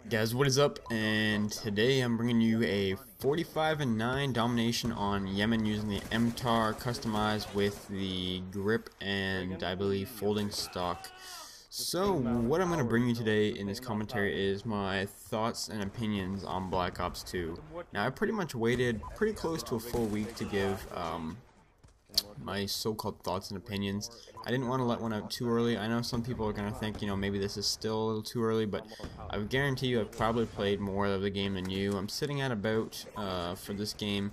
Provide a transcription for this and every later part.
Guys, what is up? And today I'm bringing you a 45-9 domination on Yemen using the MTAR customized with the grip and I believe folding stock. So what I'm going to bring you today in this commentary is my thoughts and opinions on Black Ops 2. Now I pretty much waited pretty close to a full week to give my so-called thoughts and opinions. I didn't want to let one out too early. I know some people are going to think, maybe this is still a little too early, but I guarantee you I've probably played more of the game than you. I'm sitting at about, for this game,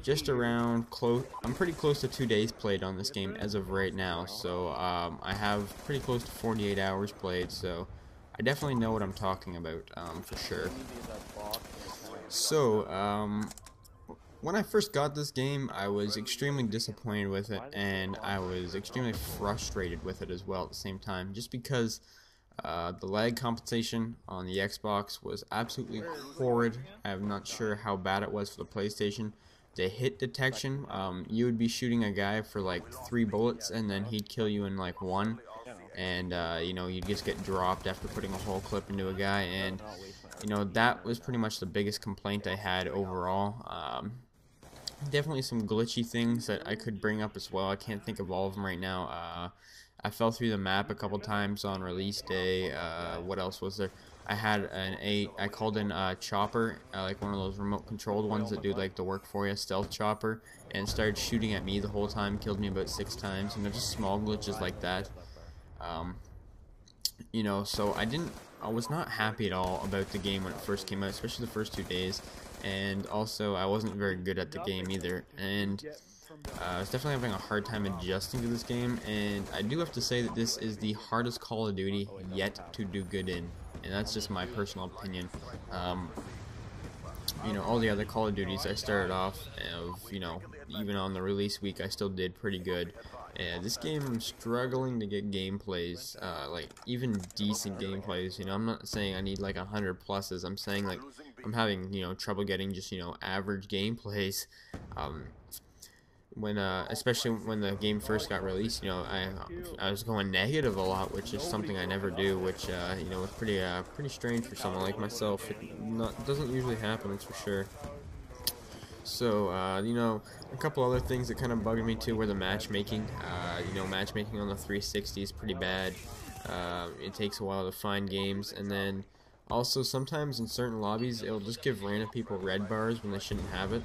just around close. I'm pretty close to 2 days played on this game as of right now, so I have pretty close to 48 hours played, so I definitely know what I'm talking about, for sure. So, when I first got this game, I was extremely disappointed with it, and I was extremely frustrated with it as well at the same time, just because the lag compensation on the Xbox was absolutely horrid. I'm not sure how bad it was for the PlayStation. The hit detection, you would be shooting a guy for like 3 bullets, and then he'd kill you in like 1, and you'd just get dropped after putting a whole clip into a guy, and that was pretty much the biggest complaint I had overall. Definitely some glitchy things that I could bring up as well. I can't think of all of them right now. I fell through the map a couple times on release day. What else was there? I had I called in Chopper, like one of those remote controlled ones that do like the work for you, stealth chopper, and started shooting at me the whole time, killed me about 6 times, just small glitches like that. Um, so I was not happy at all about the game when it first came out, especially the first 2 days, and also I wasn't very good at the game either, and I was definitely having a hard time adjusting to this game, and I do have to say that this is the hardest Call of Duty yet to do good in, and that's just my personal opinion. All the other Call of Duties I started off even on the release week I still did pretty good. And this game I'm struggling to get gameplays, like even decent gameplays. I'm not saying I need like 100 pluses. I'm saying like I'm having trouble getting just average gameplays. Especially when the game first got released, I was going negative a lot, which is something I never do, which was pretty strange for someone like myself. It doesn't usually happen, that's for sure. So, a couple other things that kind of bugged me too were the matchmaking. Matchmaking on the 360 is pretty bad. It takes a while to find games, and then also sometimes in certain lobbies it'll just give random people red bars when they shouldn't have it,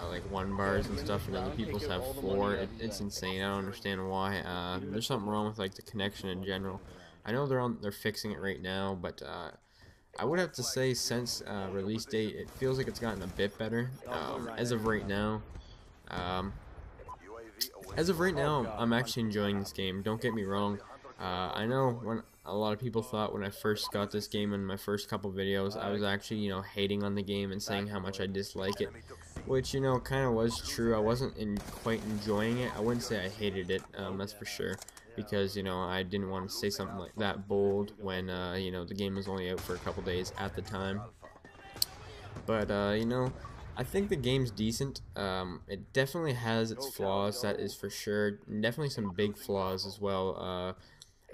like 1 bars and stuff, and other people's have 4. It's insane. I don't understand why. There's something wrong with like the connection in general. I know they're fixing it right now, but I would have to say since release date, it feels like it's gotten a bit better. As of right now, um, I'm actually enjoying this game. Don't get me wrong. I know when a lot of people thought when I first got this game in my first couple videos, I was actually hating on the game and saying how much I dislike it, which kind of was true. I wasn't quite enjoying it. I wouldn't say I hated it. That's for sure. Because I didn't want to say something like that bold when the game was only out for a couple days at the time. But I think the game's decent. It definitely has its flaws, that is for sure. Definitely some big flaws as well.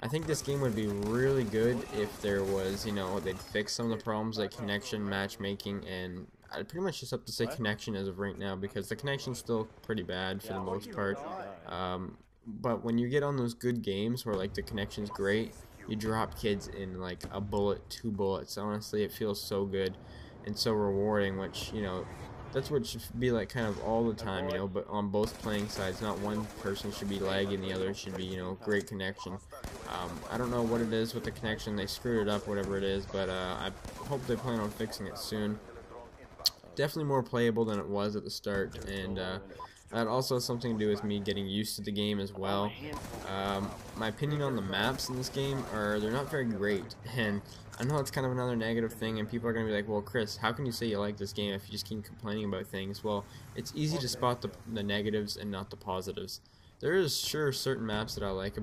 I think this game would be really good if there was, they'd fix some of the problems like connection, matchmaking, and I'd pretty much just have to say connection as of right now, because the connection's still pretty bad for the most part. But when you get on those good games where like the connection's great, you drop kids in like a bullet, 2 bullets. Honestly, it feels so good and so rewarding, which that's what it should be like kind of all the time, but on both playing sides, not one person should be lagging, the other should be, great connection. I don't know what it is with the connection, they screwed it up, whatever it is, but I hope they plan on fixing it soon. Definitely more playable than it was at the start, and that also has something to do with me getting used to the game as well. My opinion on the maps in this game they're not very great, and I know it's kind of another negative thing, and people are going to be like, well, Chris, how can you say you like this game if you just keep complaining about things? Well, it's easy to spot the negatives and not the positives. There is sure certain maps that I like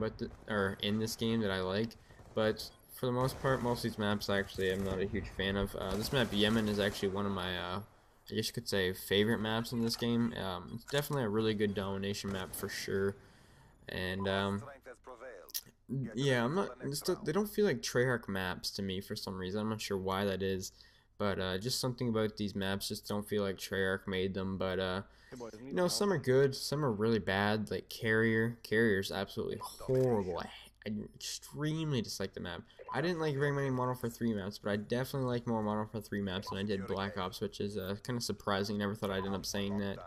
in this game that I like, but for the most part, most of these maps actually I'm not a huge fan of. This map, Yemen, is actually one of my I guess you could say favorite maps in this game. It's definitely a really good domination map for sure, and Yeah, I'm not. They don't feel like Treyarch maps to me for some reason. I'm not sure why that is, but just something about these maps just don't feel like Treyarch made them. But you know, some are good, some are really bad. Like Carrier's absolutely horrible. I extremely dislike the map. I didn't like very many Modern Warfare 3 maps, but I definitely like more Modern Warfare 3 maps than I did Black Ops, which is kind of surprising. Never thought I'd end up saying that.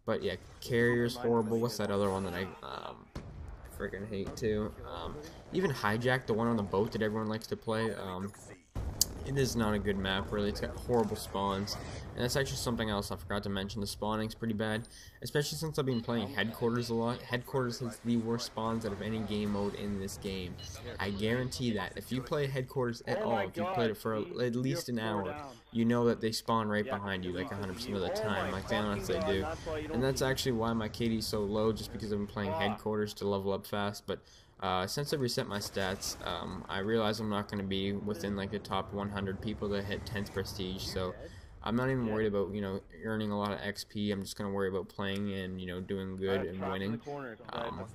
But yeah, Carrier's horrible. What's that other one that I freaking hate too? Even Hijack, the one on the boat that everyone likes to play. It is not a good map, really. It's got horrible spawns, and that's actually something else I forgot to mention. The spawning's pretty bad, especially since I've been playing Headquarters a lot. Headquarters has the worst spawns out of any game mode in this game. I guarantee that. If you play Headquarters at all, if you played it for at least an hour, you know that they spawn right behind you like 100% of the time, like they honestly do. And that's actually why my KD is so low, just because I've been playing Headquarters to level up fast. But since I reset my stats, I realize I'm not going to be within like the top 100 people that hit 10th prestige, so I'm not even worried about, you know, earning a lot of XP. I'm just going to worry about playing and, you know, doing good and winning,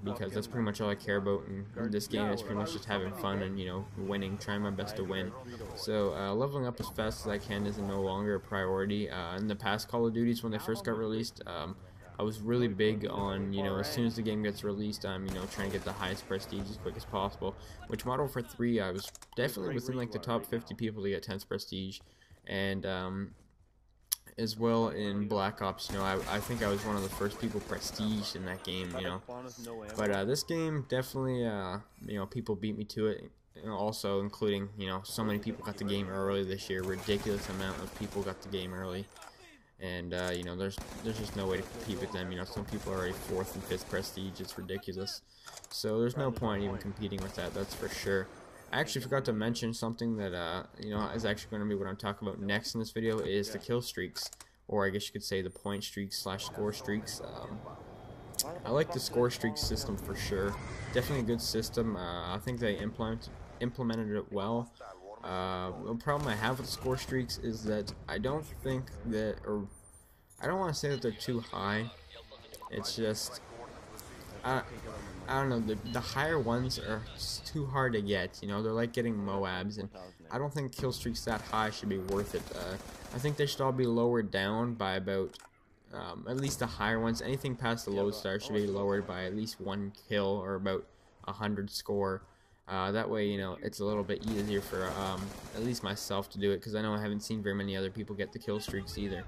because that's pretty much all I care about in this game. Is pretty much just having fun and, you know, winning, trying my best to win. So leveling up as fast as I can is no longer a priority. In the past Call of Duties, when they first got released, I was really big on, you know, as soon as the game gets released, I'm, you know, trying to get the highest prestige as quick as possible. Which Modern Warfare 3, I was definitely within like the top 50 people to get 10th prestige, and as well in Black Ops, you know, I think I was one of the first people prestige in that game, you know. But this game definitely, you know, people beat me to it. You know, also including, you know, so many people got the game early this year. Ridiculous amount of people got the game early. And, you know, there's just no way to compete with them. You know, some people are already 4th and 5th prestige. It's ridiculous. So there's no point even competing with that, that's for sure. I actually forgot to mention something that, you know, is actually going to be what I'm talking about next in this video, is the kill streaks. Or I guess you could say the point streaks / score streaks. I like the score streak system for sure. Definitely a good system. I think they implemented it well. The problem I have with score streaks is that I don't think that, or I don't want to say that they're too high. It's just, I don't know, the higher ones are too hard to get. You know, they're like getting Moabs, and I don't think kill streaks that high should be worth it. I think they should all be lowered down by about, at least the higher ones. Anything past the lodestar should be lowered by at least 1 kill or about 100 score. That way, you know, it's a little bit easier for at least myself to do it, because I know I haven't seen very many other people get the kill streaks either.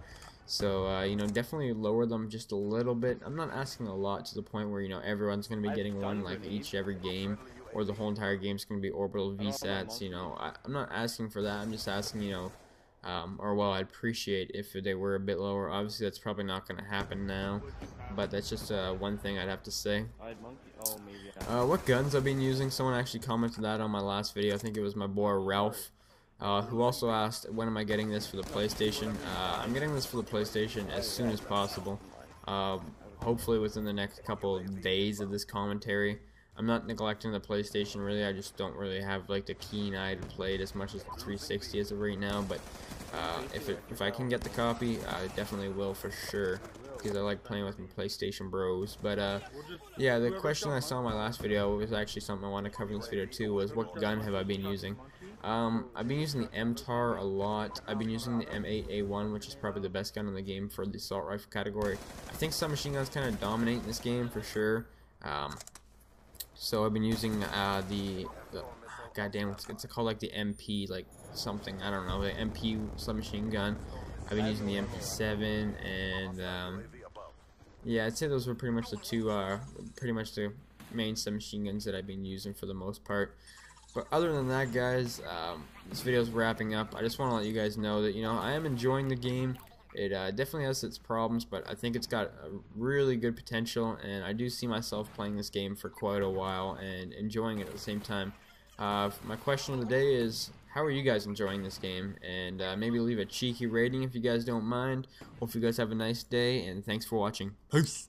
So, you know, definitely lower them just a little bit. I'm not asking a lot, to the point where, you know, everyone's going to be getting one like every game, or the whole entire game's going to be orbital VSATs. You know, I'm not asking for that. I'm just asking, you know, or well, I'd appreciate if they were a bit lower. Obviously, that's probably not going to happen now, but that's just one thing I'd have to say. What guns I've been using? Someone actually commented that on my last video. I think it was my boy Ralph, who also asked, when am I getting this for the PlayStation? I'm getting this for the PlayStation as soon as possible. Hopefully within the next couple of days of this commentary. I'm not neglecting the PlayStation, really. I just don't really have like the keen eye to play it as much as the 360 as of right now. But if I can get the copy, I definitely will for sure, because I like playing with my PlayStation bros. But yeah, the question I saw in my last video was actually something I want to cover in this video too, was what gun have I been using? I've been using the MTAR a lot. I've been using the M8A1, which is probably the best gun in the game for the assault rifle category. I think submachine guns kind of dominate in this game for sure. So I've been using the goddamn, it's called like the MP like something, I don't know, the MP submachine gun. I've been using the MP7, and yeah, I'd say those were pretty much the two, pretty much the main submachine guns that I've been using for the most part. But other than that, guys, this video's wrapping up. I just want to let you guys know that, you know, I am enjoying the game. It definitely has its problems, but I think it's got a really good potential, and I do see myself playing this game for quite a while and enjoying it at the same time. My question of the day is, how are you guys enjoying this game? And maybe leave a cheeky rating if you guys don't mind. Hope you guys have a nice day, and thanks for watching. Peace!